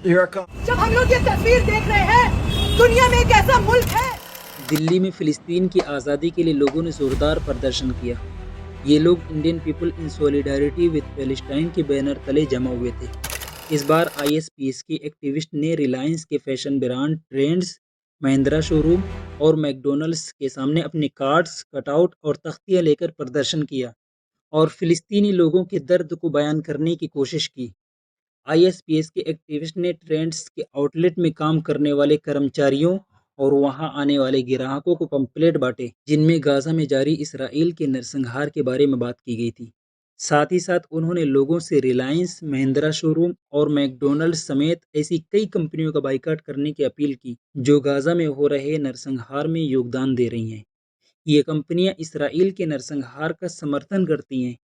जब हम लोग ये तस्वीर देख रहे हैं, दुनिया में एक ऐसा मुल्क है। दिल्ली में फ़िलिस्तीन की आज़ादी के लिए लोगों ने ज़ोरदार प्रदर्शन किया। ये लोग Indian people in solidarity with Palestine के बैनर तले जमा हुए थे। इस बार ISPS के एक्टिविस्ट ने रिलायंस के fashion brand trends, Mahindra showroom और मैकडॉनल्ड्स के सामने अपने कार्ड्स, कटआउट और तख्तियाँ लेकर प्रदर्शन किया और फ़िलिस्तीनी लोगों के दर्द को बयान करने की कोशिश की। ISPS के एक्टिविस्ट ने ट्रेंड्स के आउटलेट में काम करने वाले कर्मचारियों और वहां आने वाले ग्राहकों को पंपलेट बांटे, जिनमें गाजा में जारी इसराइल के नरसंहार के बारे में बात की गई थी। साथ ही साथ उन्होंने लोगों से रिलायंस, महिंद्रा शोरूम और मैकडॉनल्ड्स समेत ऐसी कई कंपनियों का बाइकाट करने की अपील की जो गाजा में हो रहे नरसंहार में योगदान दे रही हैं। ये कंपनियां इसराइल के नरसंहार का समर्थन करती हैं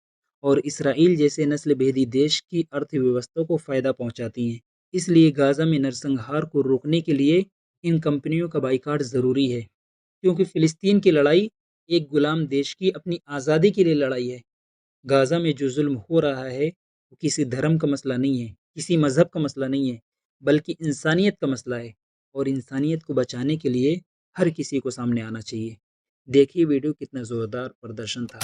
और इसराइल जैसे नस्लभेदी देश की अर्थव्यवस्था को फ़ायदा पहुंचाती हैं। इसलिए गाजा में नरसंहार को रोकने के लिए इन कंपनियों का बाइकाट ज़रूरी है, क्योंकि फ़िलिस्तीन की लड़ाई एक गुलाम देश की अपनी आज़ादी के लिए लड़ाई है। गाजा में जो जुल्म हो रहा है वो किसी धर्म का मसला नहीं है, किसी मज़हब का मसला नहीं है, बल्कि इंसानियत का मसला है और इंसानियत को बचाने के लिए हर किसी को सामने आना चाहिए। देखिए वीडियो, कितना ज़ोरदार प्रदर्शन था।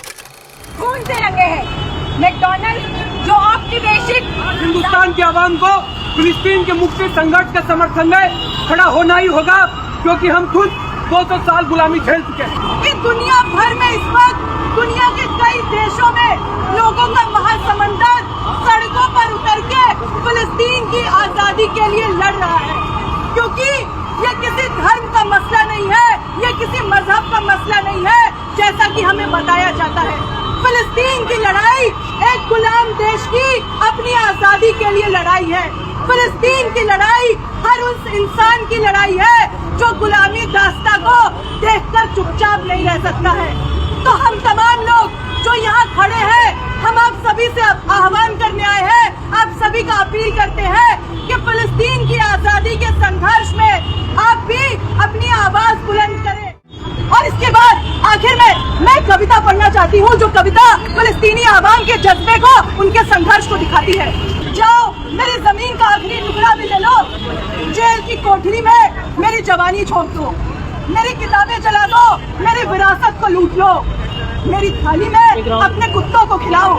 खून से रंगे हैं मैकडॉनल्ड्स जो औपनिवेशिक हिंदुस्तान के आवाम को फिलिस्तीन के मुक्ति संघर्ष के समर्थन में खड़ा होना ही होगा, क्योंकि हम खुद 200 साल गुलामी झेल चुके हैं। कि दुनिया भर में इस वक्त दुनिया के कई देशों में लोगों का महासमंदर सड़कों पर उतर के फिलिस्तीन की आजादी के लिए लड़ रहा है, क्योंकि ये किसी धर्म का मसला नहीं है, ये किसी मजहब का मसला नहीं है, जैसा कि हमें बताया जाता है। फिलिस्तीन की लड़ाई एक गुलाम देश की अपनी आजादी के लिए लड़ाई है। फिलिस्तीन की लड़ाई हर उस इंसान की लड़ाई है जो गुलामी दास्ता को देखकर चुपचाप नहीं रह सकता है। तो हम तमाम लोग जो यहाँ खड़े हैं, हम आप सभी से आह्वान करने आए हैं, आप सभी का अपील करते हैं कि फिलिस्तीन की आजादी के संघर्ष में आप भी अपनी आवाज बुलंद करें। और इसके बाद आखिर में मैं कविता पढ़ना चाहती हूँ, जो कविता फिलिस्तीनी आवाम के जज्बे को, उनके संघर्ष को दिखाती है। जाओ मेरी जमीन का आखिरी टुकड़ा भी ले लो, जेल की कोठरी में मेरी जवानी झोंक दो, मेरी किताबें जला दो, मेरी विरासत को लूट लो, मेरी थाली में अपने कुत्तों को खिलाओ।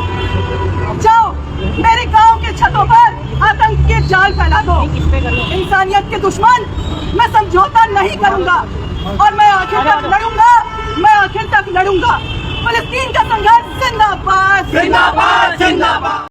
जाओ मेरे गांव के छतों पर आतंक के जाल फैला दो। इंसानियत के दुश्मन, मैं समझौता नहीं करूंगा और मैं आखिर तक लड़ूंगा, मैं आखिर तक लड़ूंगा। फिलिस्तीन का संघर्ष जिंदाबाद, जिंदाबाद, जिंदाबाद।